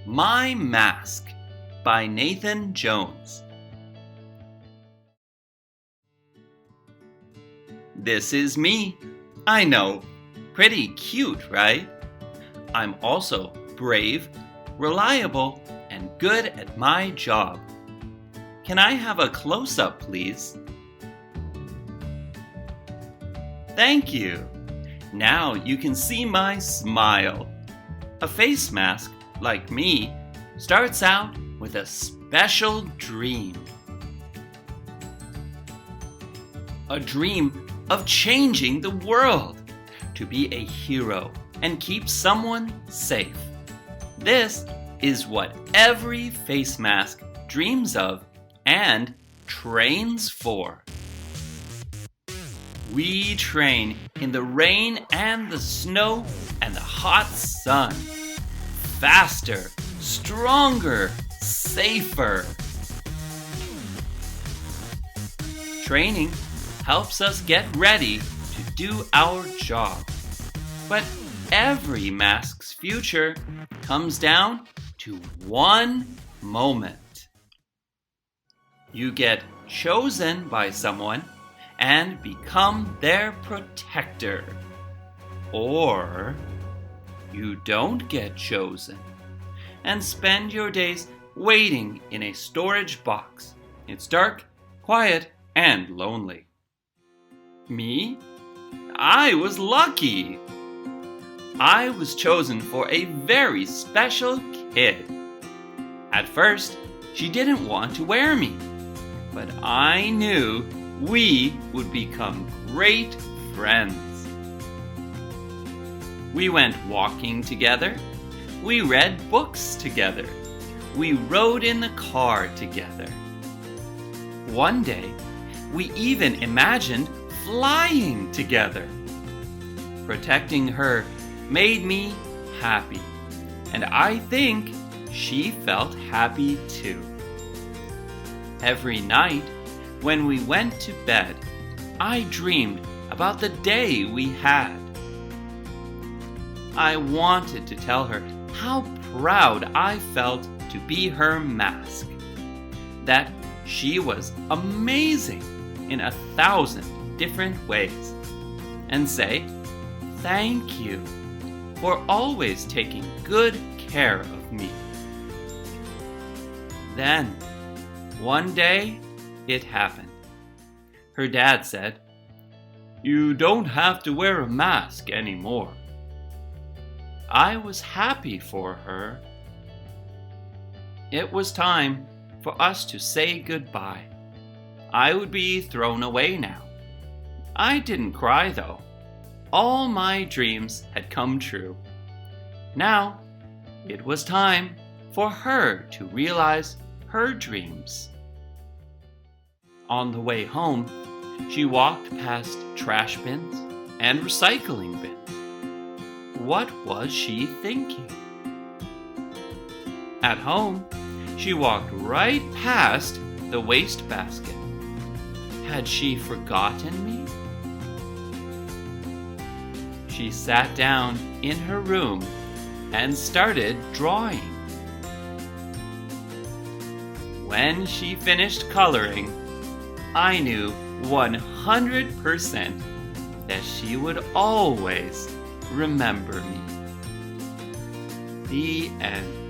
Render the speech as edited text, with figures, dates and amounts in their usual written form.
My Mask by Nathan Jones. This is me. I know. Pretty cute, right? I'm also brave, reliable, and good at my job. Can I have a close-up, please? Thank you. Now you can see my smile. A face mask, like me, starts out with a special dream. A dream of changing the world, to be a hero and keep someone safe. This is what every face mask dreams of and trains for. We train in the rain and the snow and the hot sun. Faster, stronger, safer. Training helps us get ready to do our job. But every mask's future comes down to one moment. You get chosen by someone and become their protector. Or you don't get chosen and spend your days waiting in a storage box. It's dark, quiet, and lonely. Me? I was lucky. I was chosen for a very special kid. At first, she didn't want to wear me, but I knew we would become great friends. We went walking together. We read books together. We rode in the car together. One day, we even imagined flying together. Protecting her made me happy, and I think she felt happy too. Every night, when we went to bed, I dreamed about the day we had. I wanted to tell her how proud I felt to be her mask, that she was amazing in 1,000 different ways, and say thank you for always taking good care of me. Then, one day, it happened. Her dad said, "You don't have to wear a mask anymore." I was happy for her. It was time for us to say goodbye. I would be thrown away now. I didn't cry though. All my dreams had come true. Now, it was time for her to realize her dreams. On the way home, she walked past trash bins and recycling bins. What was she thinking? At home, she walked right past the wastebasket. Had she forgotten me? She sat down in her room and started drawing. When she finished coloring, I knew 100% that she would always remember me. The end.